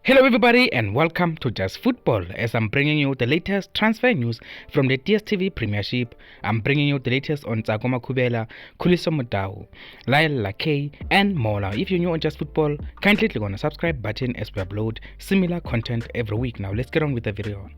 Hello everybody and welcome to Just Football as I'm bringing you the latest transfer news from the DStv Premiership. I'm bringing you the latest on Makhubela, Khuliso Mudau, Lakay and more. Now if you're new on Just Football, kindly click on the subscribe button as we upload similar content every week. Now let's get on with the video.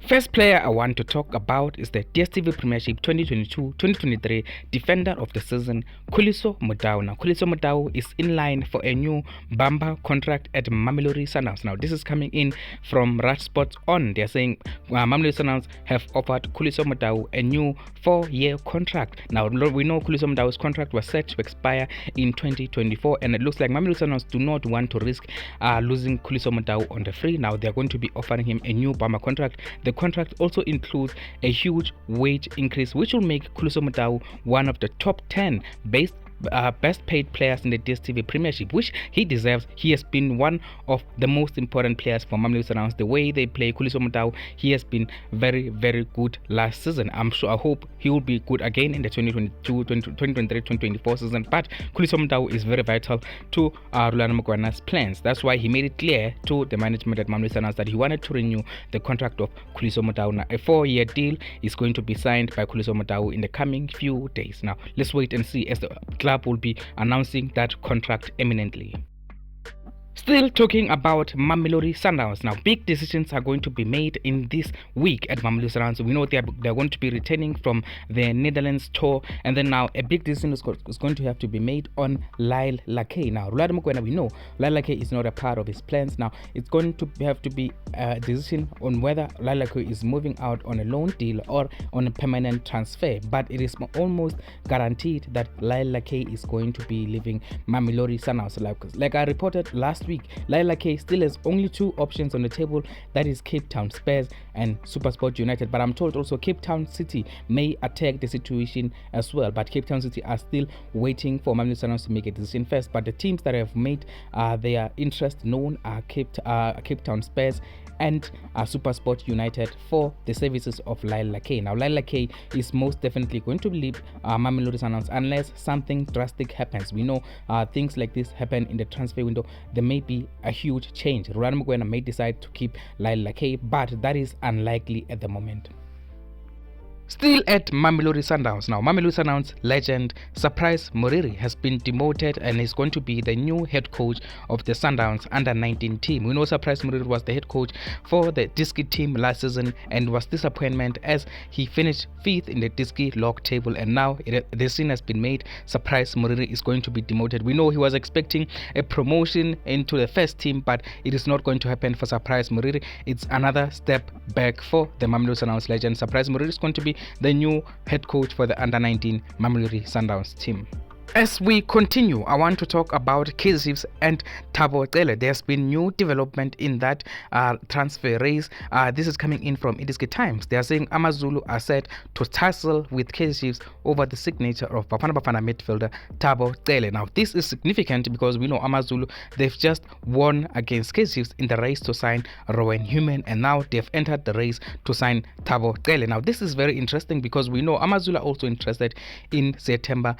First player I want to talk about is the DStv Premiership 2022-2023 Defender of the Season, Khuliso Mudau. Now, Khuliso Mudau is in line for a new bumper contract at Mamelodi Sundowns. Now, this is coming in from Rush Sports On. They are saying Mamelodi Sundowns have offered Khuliso Mudau a new 4-year contract. Now, we know Khuliso Mudau's contract was set to expire in 2024, and it looks like Mamelodi Sundowns do not want to risk losing Khuliso Mudau on the free. Now, they are going to be offering him a new bumper contract. The contract also includes a huge wage increase, which will make Khuliso Mudau one of the top 10 best paid players in the DStv Premiership, which he deserves. He has been one of the most important players for Mamelodi Sundowns. The way they play Khuliso Mudau, he has been very good last season. I hope he will be good again in the 2023-2024 season. But Khuliso Mudau is very vital to Rulani Mokwana's plans. That's why he made it clear to the management at Mamelodi Sundowns that he wanted to renew the contract of Khuliso Mudau. Now, a 4-year deal is going to be signed by Khuliso Mudau in the coming few days. Now, let's wait and see as the club will be announcing that contract imminently. Still talking about Mamelodi Sundowns. Now, big decisions are going to be made in this week at Mamelodi Sundowns. We know they're going to be returning from their Netherlands tour, and then now a big decision is going to have to be made on Lakay. Now, Rulani Mokwena, we know Lakay is not a part of his plans. Now, it's going to have to be a decision on whether Lakay is moving out on a loan deal or on a permanent transfer. But it is almost guaranteed that Lakay is going to be leaving Mamelodi Sundowns. Like I reported last week, Lakay still has only two options on the table, that is Cape Town Spurs and SuperSport United. But I'm told also Cape Town City may attack the situation as well. But Cape Town City are still waiting for Mamelodi Sundowns to make a decision first. But the teams that have made their interest known are Cape Town Spurs and SuperSport United for the services of Lakay. Now, Lakay is most definitely going to leave Mamelodi Sundowns unless something drastic happens. We know things like this happen in the transfer window. There may be a huge change. Rulani Mokwena may decide to keep Lakay, but that is unlikely at the moment. Still at Mamelodi Sundowns. Now, Mamelodi Sundowns legend Surprise Moriri has been demoted and is going to be the new head coach of the Sundowns under-19 team. We know Surprise Moriri was the head coach for the Diski team last season and was disappointment as he finished 5th in the Diski log table, and now the decision has been made. Surprise Moriri is going to be demoted. We know he was expecting a promotion into the first team, but it is not going to happen for Surprise Moriri. It's another step back for the Mamelodi Sundowns legend. Surprise Moriri is going to be the new head coach for the under-19 Mamelodi Sundowns team. As we continue, I want to talk about KaizerChiefs and Thabo Cele. There's been new development in that transfer race. This is coming in from Idiski Times. They are saying Amazulu are set to tussle with KaizerChiefs over the signature of Bafana midfielder Thabo Cele. Now, this is significant because we know Amazulu, they've just won against KaizerChiefs in the race to sign Rowan Human, and now they've entered the race to sign Thabo Cele. Now, this is very interesting because we know Amazulu are also interested in September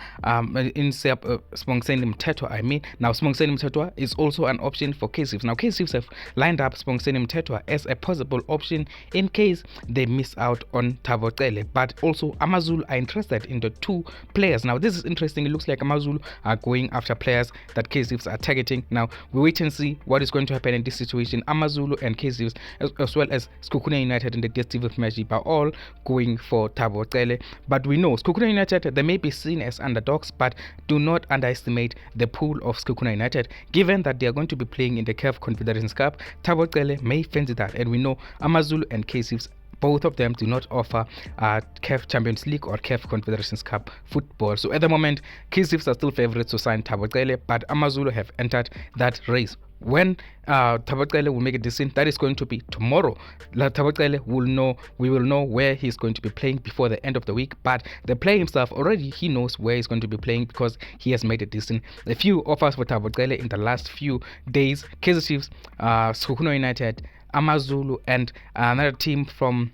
in Smongseni Mthethwa. Now Smongseni Mthethwa is also an option for KaizerChiefs. Now KaizerChiefs have lined up Smongseni Mthethwa as a possible option in case they miss out on Thabo Cele. But also Amazulu are interested in the two players. Now this is interesting. It looks like Amazulu are going after players that KaizerChiefs are targeting. Now we wait and see what is going to happen in this situation. Amazulu and KaizerChiefs as well as Sekhukhune United and the DStv Premiership are all going for Thabo Cele. But we know Sekhukhune United, they may be seen as underdogs, but do not underestimate the pool of Sekhukhune United. Given that they are going to be playing in the CAF Confederations Cup, Thabo Cele may fancy that, and we know Amazulu and KaizerChiefs, both of them do not offer CAF Champions League or CAF Confederations Cup football. So at the moment, KaizerChiefs are still favorites to sign Thabo Cele, but Amazulu have entered that race. When Thabo Cele will make a decision, that is going to be tomorrow. Thabo Cele we will know where he's going to be playing before the end of the week. But the player himself already, he knows where he's going to be playing because he has made a decision. A few offers for Thabo Cele in the last few days: KaizerChiefs, Sekhukhune United, Amazulu, and another team from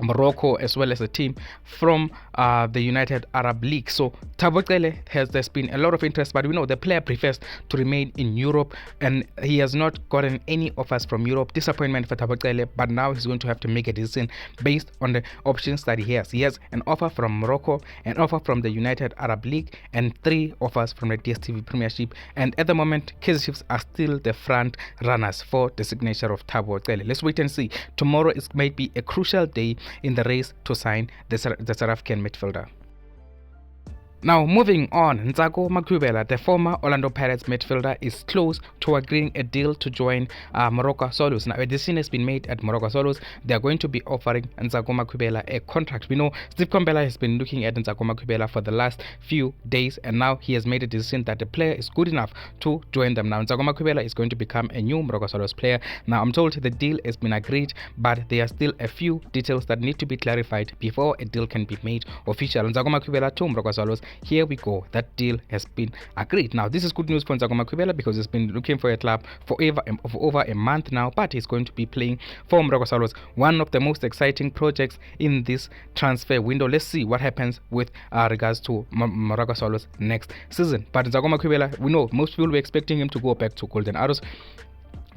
Morocco, as well as a team from the United Arab League. So Thabo Cele there's been a lot of interest, but we know the player prefers to remain in Europe, and he has not gotten any offers from Europe. Disappointment for Thabo Cele, but now he's going to have to make a decision based on the options that he has. He has an offer from Morocco, an offer from the United Arab League, and 3 offers from the DStv Premiership. And at the moment, KaizerChiefs are still the front runners for the signature of Thabo Cele. Let's wait and see. Tomorrow might be a crucial day in the race to sign the South African midfielder. Now moving on, Makhubela, the former Orlando Pirates midfielder, is close to agreeing a deal to join Morocco Solos. Now a decision has been made at Morocco Solos. They are going to be offering Makhubela a contract. We know Steve Komphela has been looking at Makhubela for the last few days, and now he has made a decision that the player is good enough to join them. Now Makhubela is going to become a new Morocco Solos player. Now I'm told the deal has been agreed, but there are still a few details that need to be clarified before a deal can be made official. Makhubela to Morocco Solos. Here we go, that deal has been agreed. Now this is good news for Makhubela because he's been looking for a club for over a month now, but he's going to be playing for Morocco Solos, one of the most exciting projects in this transfer window. Let's see what happens with regards to Morocco Solos next season. But Makhubela, we know most people were expecting him to go back to Golden Arrows.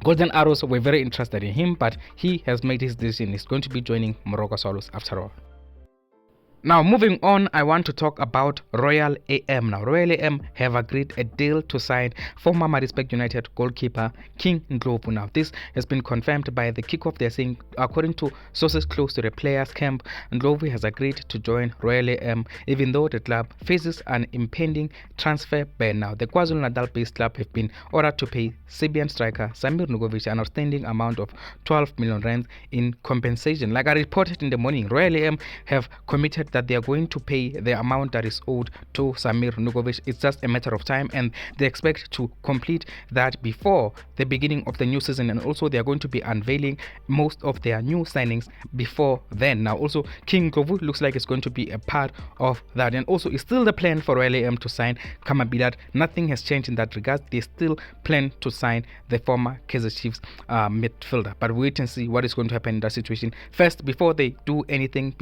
Golden Arrows were very interested in him, but he has made his decision. He's going to be joining Morocco Solos after all. Now moving on, I want to talk about Royal AM. Now Royal AM have agreed a deal to sign former Maritzburg United goalkeeper King Ndlovu. Now this has been confirmed by the kickoff. They're saying, according to sources close to the players camp, Ndlovu has agreed to join Royal AM even though the club faces an impending transfer ban. Now the KwaZulu-Natal based club have been ordered to pay Serbian striker Samir Nugovic an outstanding amount of 12 million rand in compensation. Like I reported in the morning, Royal AM have committed that they are going to pay the amount that is owed to Samir Nugovic. It's just a matter of time, and they expect to complete that before the beginning of the new season, and also they are going to be unveiling most of their new signings before then. Now also King Ndlovu looks like it's going to be a part of that, and also it's still the plan for Royal AM to sign Kamabilat. Nothing has changed in that regard. They still plan to sign the former KaizerChiefs midfielder, but wait and see what is going to happen in that situation. First, before they do anything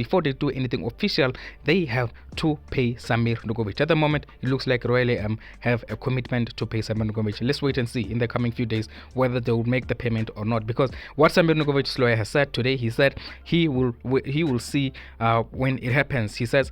official, they have to pay Samir Nugovic. At the moment, it looks like Royal AM have a commitment to pay Samir Nugovic. Let's wait and see in the coming few days whether they will make the payment or not, because what Samir Nugovic's lawyer has said today, he said he will see when it happens. He says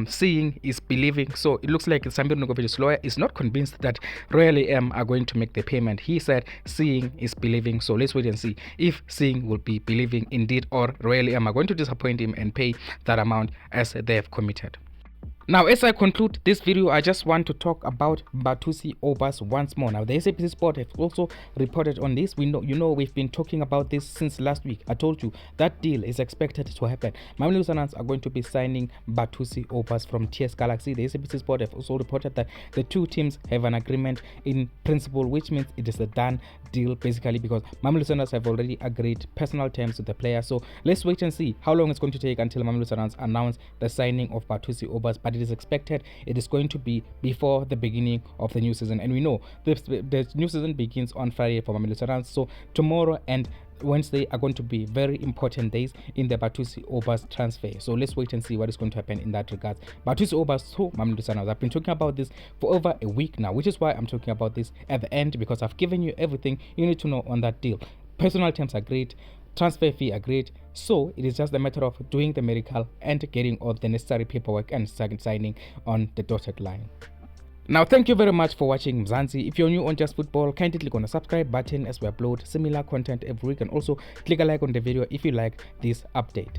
seeing is believing. So it looks like Samir Nugovic's lawyer is not convinced that Royal AM are going to make the payment. He said seeing is believing. So let's wait and see if seeing will be believing indeed, or Royal AM are going to disappoint him and pay that amount as they have committed. Now, as I conclude this video, I just want to talk about Aubaas once more. Now, the SABC Sport have also reported on this. We've been talking about this since last week. I told you that deal is expected to happen. Mamelodi Sundowns are going to be signing Aubaas from TS Galaxy. The SABC Sport have also reported that the two teams have an agreement in principle, which means it is a done deal basically, because Mamelodi Sundowns have already agreed personal terms with the player. So let's wait and see how long it's going to take until Mamelodi Sundowns announce the signing of Aubaas. But it is expected it is going to be before the beginning of the new season, and we know the new season begins on Friday for Mamelodi Sundowns. So tomorrow and Wednesday are going to be very important days in the Aubaas transfer. So let's wait and see what is going to happen in that regard. Aubaas to Mamelodi Sundowns. I've been talking about this for over a week now, which is why I'm talking about this at the end, because I've given you everything you need to know on that deal. Personal terms are great, transfer fee agreed, so it is just a matter of doing the miracle and getting all the necessary paperwork and signing on the dotted line. Now, thank you very much for watching Mzansi. If you're new on Just Football, kindly click on the subscribe button as we upload similar content every week, and also click a like on the video if you like this update.